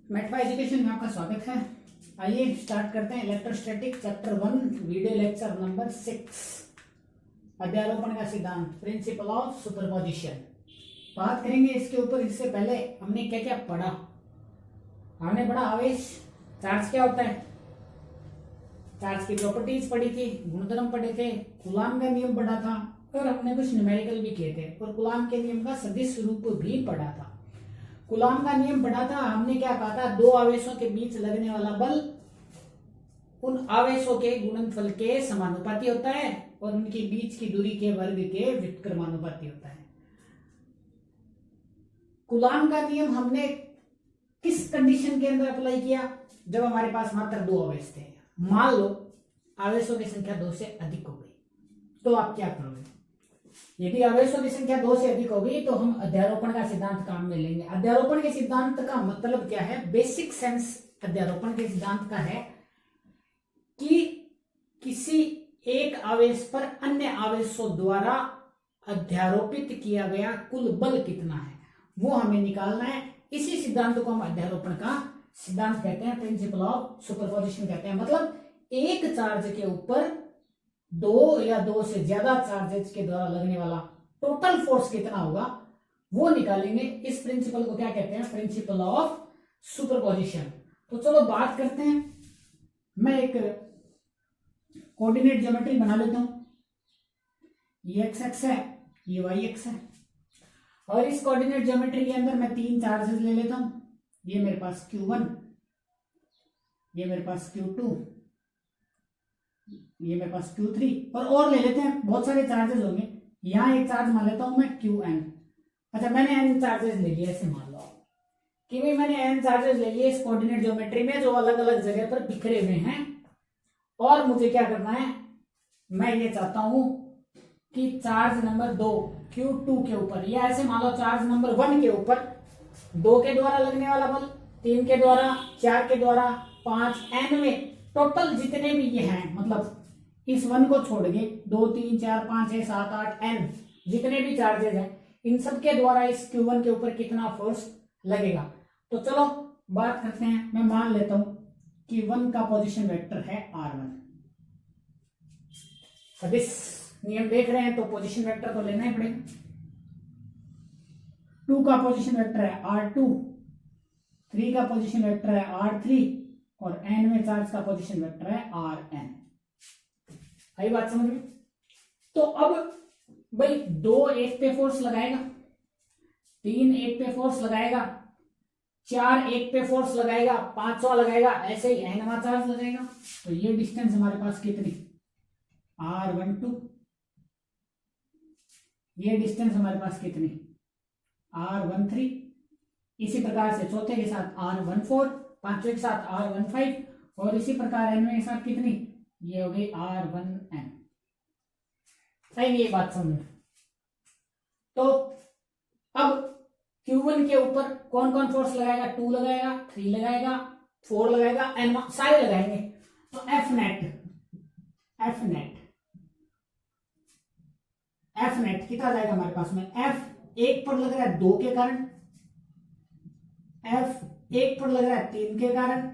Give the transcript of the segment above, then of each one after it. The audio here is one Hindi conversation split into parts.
मेटफा एजुकेशन में आपका स्वागत है। आइए स्टार्ट करते हैं electrostatic chapter 1 video lecture number 6 अध्यारोपण का सिद्धांत प्रिंसिपल ऑफ सुपरपोजिशन। बात करेंगे इसके ऊपर। इससे पहले हमने क्या क्या पढ़ा। हमने पढ़ा आवेश, चार्ज क्या होता है, चार्ज की प्रॉपर्टीज पढ़ी थी, गुणधर्म पढ़े थे, कूलाम का नियम पढ़ा था और हमने कुछ न्यूमेरिकल भी किए थे और कूलाम के नियम का सदिश रूप भी पढ़ा था। कूलाम का नियम पढ़ा था। हमने क्या कहा था, दो आवेशों के बीच लगने वाला बल उन आवेशों के गुणनफल के समानुपाती होता है और उनके बीच की दूरी के वर्ग के व्युत्क्रमानुपाती होता है। कूलाम का नियम हमने किस कंडीशन के अंदर अप्लाई किया, जब हमारे पास मात्र दो आवेश थे। मान लो आवेशों की संख्या 2 से अधिक हो गई, तो आप क्या करोगे? यदि आवेशों की संख्या 2 से अधिक होगी तो हम अध्यारोपण का सिद्धांत काम में लेंगे। अध्यारोपण के सिद्धांत का मतलब क्या है? बेसिक सेंस अध्यारोपण के सिद्धांत का है कि किसी एक आवेश पर अन्य आवेशों द्वारा अध्यारोपित किया गया कुल बल कितना है, वो हमें निकालना है। इसी सिद्धांत को हम अध्यारोपण का सिद्धांत कहते हैं, प्रिंसिपल ऑफ सुपरपोजिशन कहते हैं। मतलब एक चार्ज के ऊपर दो या दो से ज्यादा चार्जेस के द्वारा लगने वाला टोटल फोर्स कितना होगा वो निकालेंगे। इस प्रिंसिपल को क्या कहते हैं? Principle of superposition. तो चलो बात करते हैं। मैं एक कोऑर्डिनेट ज्योमेट्री बना लेता हूं। ये एक्स एक्स है, ये वाई एक्स है और इस कोऑर्डिनेट ज्योमेट्री के अंदर मैं तीन चार्जेस ले लेता हूं। ये मेरे पास Q1, ये मेरे पास Q2, ये मेरे पास Q3 और ले लेते हैं। बहुत सारे चार्जेस होंगे। यहां एक चार्ज मान लेता हूं मैं Qn। अच्छा, मैंने n चार्जेस ले लिए। ऐसे मान लो कि भाई मैंने n चार्जेस ले लिए इस कोऑर्डिनेट ज्योमेट्री में, जो अलग अलग जगह पर बिखरे हुए हैं। और मुझे क्या करना है, मैं ये चाहता हूं कि चार्ज नंबर 2 Q2 के ऊपर, या ऐसे मान लो चार्ज नंबर 1 के ऊपर 2 के द्वारा लगने वाला बल, 3 के द्वारा, 4 के द्वारा, 5 n में टोटल जितने भी ये हैं, मतलब इस 1 को छोड़ के 2 3 4 5 6 7 8 n जितने भी चार्जेस हैं, इन सब के द्वारा इस Q1 के ऊपर कितना फोर्स लगेगा। तो चलो बात करते हैं। मैं मान लेता हूं कि 1 का पोजीशन वेक्टर है R1। सदिश नियम देख रहे हैं तो पोजीशन वेक्टर तो लेना ही पड़ेगा। 2 का पोजीशन वेक्टर है R2, 3 का पोजीशन वेक्टर है R3 और n में चार्ज का पोजीशन वेक्टर है Rn। आई बात समझ में? तो अब भाई 2 एक पे फोर्स लगाएगा, 3 एक पे फोर्स लगाएगा, 4 एक पे फोर्स लगाएगा, 5वां लगाएगा, ऐसे ही nवां चार्ज लगाएगा। तो ये डिस्टेंस हमारे पास कितनी? R12। ये डिस्टेंस हमारे पास कितनी? R13। इसी प्रकार से चौथे के साथ R14, पांचवें के साथ R15 और इसी प्रकार nवें के साथ कितनी? ये हो गई R1n। सही, ये बात समझ। तो अब Q1 के ऊपर कौन कौन फोर्स लगाएगा? 2 लगाएगा, 3 लगाएगा, 4 लगाएगा, n सारे लगाएंगे। तो F नेट कितना जाएगा हमारे पास में? F एक पर लग रहा है 2 के कारण, F एक पर लग रहा है 3 के कारण,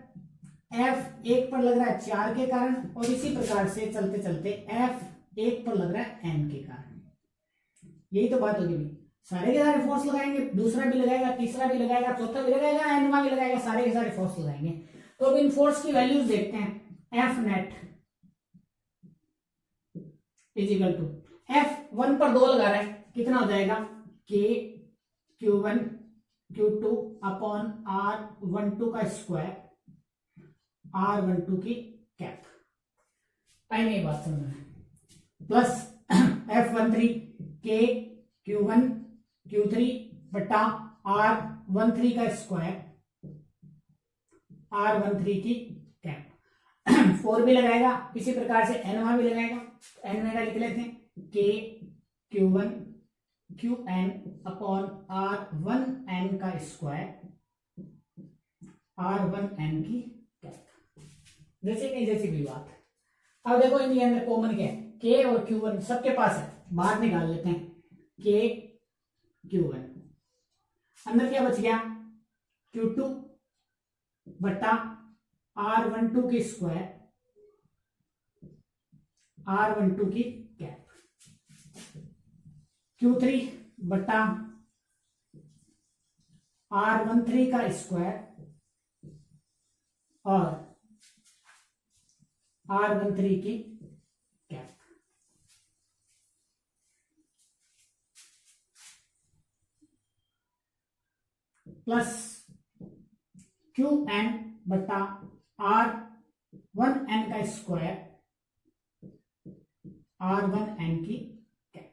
F एक पर लग रहा है 4 के कारण और इसी प्रकार से चलते चलते F एक पर लग रहा है n के कारण। यही तो बात होगी भाई। सारे के सारे फोर्स लगाएंगे, दूसरा भी लगाएगा, तीसरा भी लगाएगा, चौथा भी लगाएगा, nवां भी लगाएगा, सारे के सारे फोर्स लगाएंगे। तो अब इन फोर्स की वैल्यूज देखते हैं। F net is equal to F1 पर 2 लगा रहा है, कितना हो जाएगा? K Q1 Q2 upon R12 का स्क्वायर, R12 की कैप। आई नहीं बात समझ में? Plus F13 K Q1 Q3 बटा R13 का स्क्वायर, R13 की कैप। 4 भी लगाएगा, इसी प्रकार से nवां भी लगाएगा। nवां का लिख लेते हैं K Q1 Qn upon R1n का स्क्वायर, R1n की जैसे नहीं जैसी भी बात। अब देखो इनके अंदर कॉमन क्या है? K और Q1 सबके पास है, बाहर निकाल लेते हैं। K Q1 अंदर क्या बच गया? Q2 बट्टा R12 की स्क्वायर, R12 की कैप, Q3 बट्टा R13 का स्क्वायर और R13 की कैप, प्लस QN बट्टा R1N का स्क्वायर, R1N की कैप।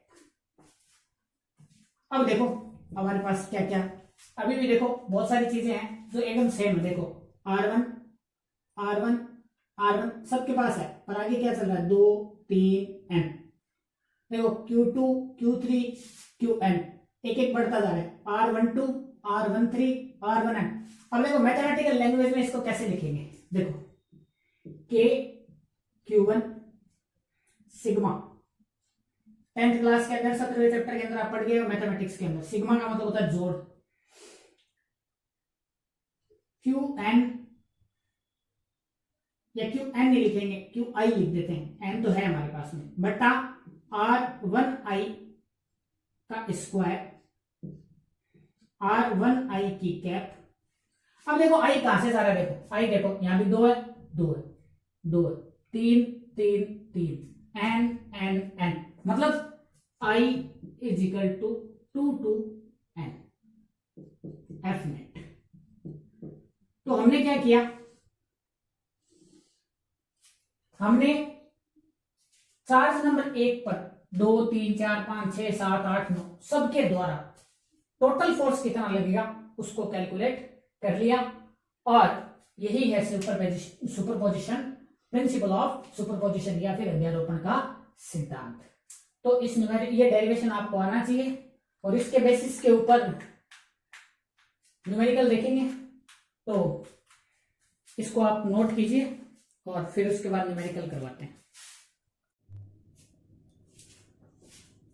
अब देखो हमारे पास क्या क्या, अभी भी देखो बहुत सारी चीजें हैं जो एकदम सेम है। देखो R1 R1 R1 सबके पास है, पर आगे क्या चल रहा है, 2 3 N। देखो Q2 Q3 QN एक एक बढ़ता जा रहा है, R12 R13 R1N। अब देखो मैथमेटिकल लैंग्वेज में इसको कैसे लिखेंगे, देखो K Q1 sigma, 10th class के अंदर 17वें चैप्टर के अंदर आप पढ़ गए हो मैथमेटिक्स के अंदर, सिग्मा का मतलब होता है जोड़। QN या QN नहीं लिखेंगे, QI लिख देते हैं, N तो है हमारे पास में, बटा R1I का स्क्वायर, R1I की कैप। अब देखो I कहां से जा रहा है, देखो I देखो यहां भी 2 है 2 है 2 है, 3 3 3, N मतलब I is equal to 2 to N F net. तो हमने क्या किया, हमने चार्ज नंबर 1 पर 2 3 4 5 6 7 8 9 सबके द्वारा टोटल फोर्स कितना लगेगा उसको कैलकुलेट कर लिया, और यही है सुपरपोजिशन, प्रिंसिपल ऑफ सुपरपोजिशन या फिर अध्यारोपण का सिद्धांत। तो इस ये डेरिवेशन आपको आना चाहिए, और इसके बेसिस के ऊपर न्यूमेरिकल देखेंगे, तो इसको आप नोट कीजिए और फिर उसके बाद न्यूमेरिकल करवाते हैं।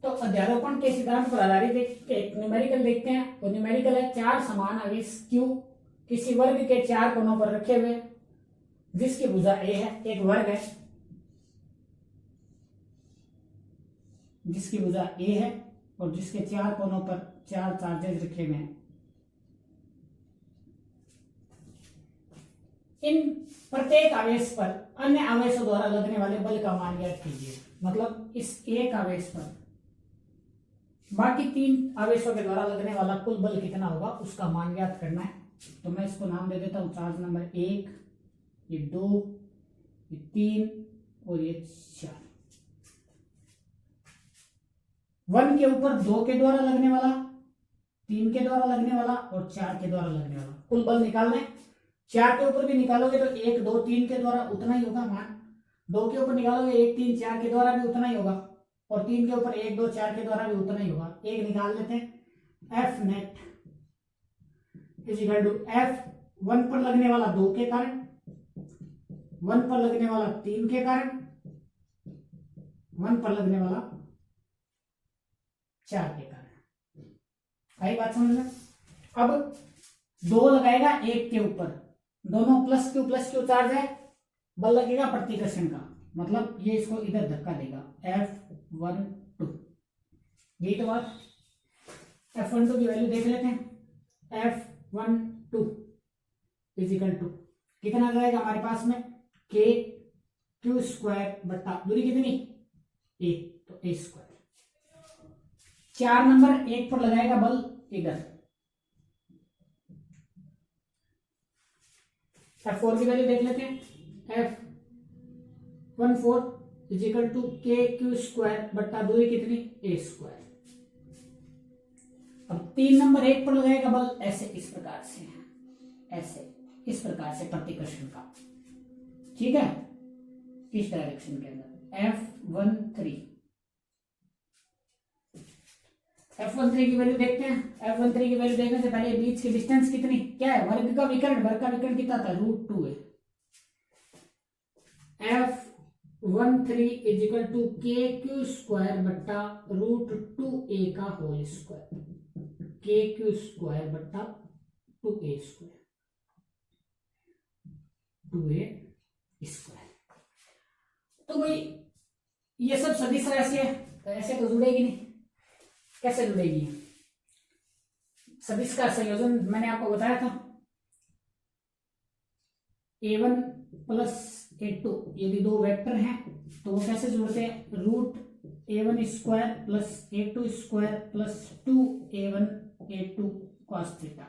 तो अध्यारोपण के सिद्धांत पर आधारित एक न्यूमेरिकल देखते हैं। तो न्यूमेरिकल है 4 समान आवेश Q किसी वर्ग के 4 कोनों पर रखे हुए, जिसकी भुजा A है, एक वर्ग है जिसकी भुजा A है और जिसके 4 कोनों पर 4 चार्जेस रखे हुए हैं। इन प्रत्येक आवेश पर अन्य आवेशों द्वारा लगने वाले बल का मान ज्ञात कीजिए। मतलब इस एक आवेश पर बाकी 3 आवेशों के द्वारा लगने वाला कुल बल कितना होगा उसका मान ज्ञात करना है। तो मैं इसको नाम दे देता हूं, चार्ज नंबर 1, ये 2, ये 3 और ये 4। 1 के ऊपर 2 के द्वारा लगने वाला, 3 के द्वारा लगने वाला और 4 के द्वारा लगने वाला कुल बल निकालना है। 4 के ऊपर भी निकालोगे तो 1 2 3 के द्वारा उतना ही होगा मान, 2 के ऊपर निकालोगे 1 3 4 के द्वारा भी उतना ही होगा, और 3 के ऊपर 1 2 4 के द्वारा भी उतना ही होगा। एक निकाल लेते हैं, F net is equal to F 1 पर लगने वाला 2 के कारण, 1 पर लगने वाला 3 के कारण, 1 पर लगने वाला 4 के कारण। आई बात समझ में? अब 2 लगाएगा 1 के ऊपर, दोनों प्लस क्यू चार्ज है, बल लगेगा प्रतिकर्षण का, मतलब ये इसको इधर धक्का देगा, F12। यही तो बात। F12 की वैल्यू देख लेते हैं, F12 इज इक्वल टू कितना जाएगा हमारे पास में, K Q स्क्वायर बट्टा दूरी कितनी A, तो A स्क्वायर। 4 नंबर 1 पर लगाएगा बल इधर, F4 की वैल्यू देख लेते हैं, F14 इज इक्वल टू के क्यू स्क्वायर बट्टा दूरी कितनी A स्क्वायर। अब 3 नंबर 1 पर लगाएगा बल ऐसे, इस प्रकार से, ऐसे इस प्रकार से प्रतिकर्षण का, ठीक है, इस डायरेक्शन के अंदर। F13 की वैल्यू देखते हैं। F13 की वैल्यू देखने से पहले बीच की डिस्टेंस कितनी, क्या है, वर्ग का विकर्ण, वर्ग का विकर्ण कितना था, √2 है। F13 इज इक्वल टू के क्यू स्क्वायर बट्टा √2a का होल स्क्वायर, के क्यू स्क्वायर बट्टा 2a स्क्वायर। 2a²। तो भाई ये सब सदिश राशि है, तो ऐसे तो जुड़ेगी नहीं। कैसे जुड़ेगी? सदिश का संयोजन मैंने आपको बताया था, a1 प्लस a2, यदि दो वेक्टर हैं तो वो कैसे जुड़ते हैं? √a1² plus a2² plus 2a1 a2 cos theta.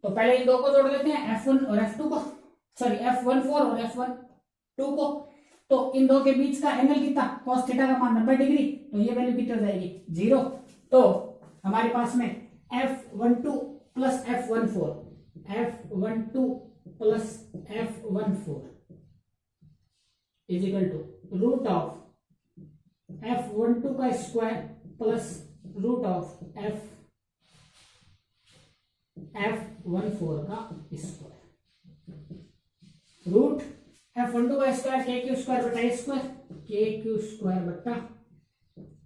तो पहले इन दो को जोड़ लेते हैं, f1 और f2 को, सॉरी f14 और f12 को। तो इन दो के बीच का एंगल कितना? cos थीटा का मान 90 डिग्री, तो ये वैल्यू कितनी हो जाएगी? 0। तो हमारे पास में f12 plus f14 plus f14 is equal to root of f12 का square plus root of f14 का स्क्वायर। रूट f12 का स्क्वायर k² बटा a स्क्वायर, k² बटा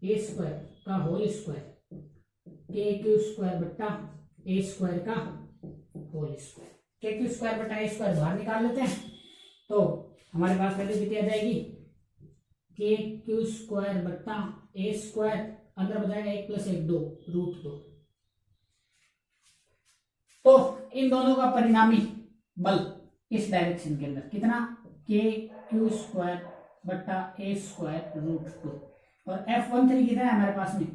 a स्क्वायर का होल स्क्वायर, k² बटा a स्क्वायर का होल स्क्वायर। k² बटा a स्क्वायर बाहर निकाल लेते हैं, तो हमारे पास वैल्यू कितनी आ जाएगी? k² बटा a स्क्वायर, अंदर बजाएगा 1 + 1 2, √2। तो इन दोनों का परिणामी बल इस डायरेक्शन के अंदर कितना? k² बटा a स्क्वायर √2। और f13 कितना है हमारे पास में?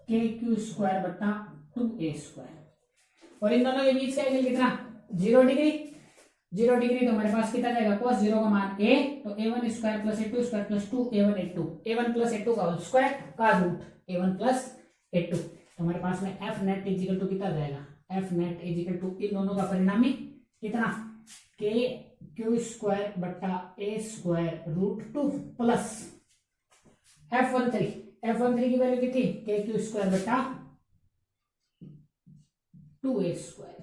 k² बटा 2a स्क्वायर। और इन दोनों के बीच का एंगल कितना? 0 डिग्री। 0 डिग्री तो हमारे पास कितना जाएगा? cos 0 का मान a, तो a1² plus a2² plus 2a1 a2, a1 plus a2 का होल स्क्वायर का रूट a1 प्लस a2। तो हमारे पास में f net is equal to कितना जाएगा? f net is equal to इन दोनों का परिणामी कितना? k² बटा a स्क्वायर √2 प्लस f13 की वैल्यू कितनी? k² बटा 2a स्क्वायर।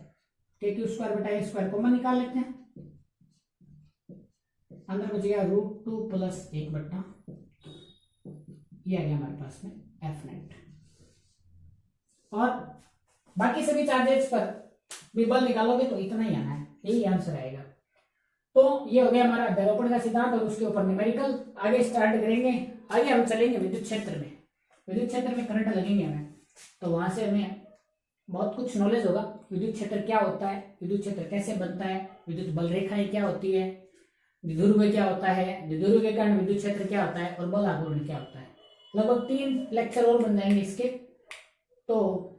k² बटा a स्क्वायर कॉमन निकाल लेते हैं, अंदर बचेगा √2 प्लस 1 बटा, ये आ गया हमारे पास में f नेट। और बाकी सभी चार्जेस पर भी बल निकालोगे तो इतना ही आना है, यही आंसर आएगा। तो ये हो गया हमारा डेवलपमेंट का सिद्धांत और उसके ऊपर न्यूमेरिकल। आगे स्टार्ट करेंगे, आगे हम चलेंगे विद्युत क्षेत्र में। विद्युत क्षेत्र में करंट लगेंगे हमें, तो वहां से हमें बहुत कुछ नॉलेज होगा। विद्युत क्षेत्र क्या होता है, विद्युत क्षेत्र कैसे बनता है, विद्युत बल रेखाएं क्या होती है, द्विध्रुव क्या होता है, द्विध्रुव के कारण विद्युत क्षेत्र क्या होता है, और बल आघूर्ण क्या होता है। लगभग 3 लेक्चर और बन जाएंगे इसके, तो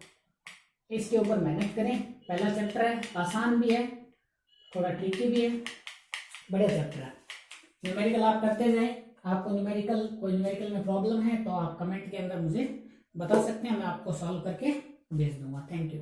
इसके ऊपर मेहनत करें। पहला चैप्टर है, आसान भी है, थोड़ा ट्रिकी भी है, बढ़िया चैप्टर है। न्यूमेरिकल आप करते जाएं। आपको कोई न्यूमेरिकल में प्रॉब्लम है तो आप कमेंट के अंदर मुझे बता सकते हैं, मैं आपको सॉल्व करके भेज दूंगा। Thank you.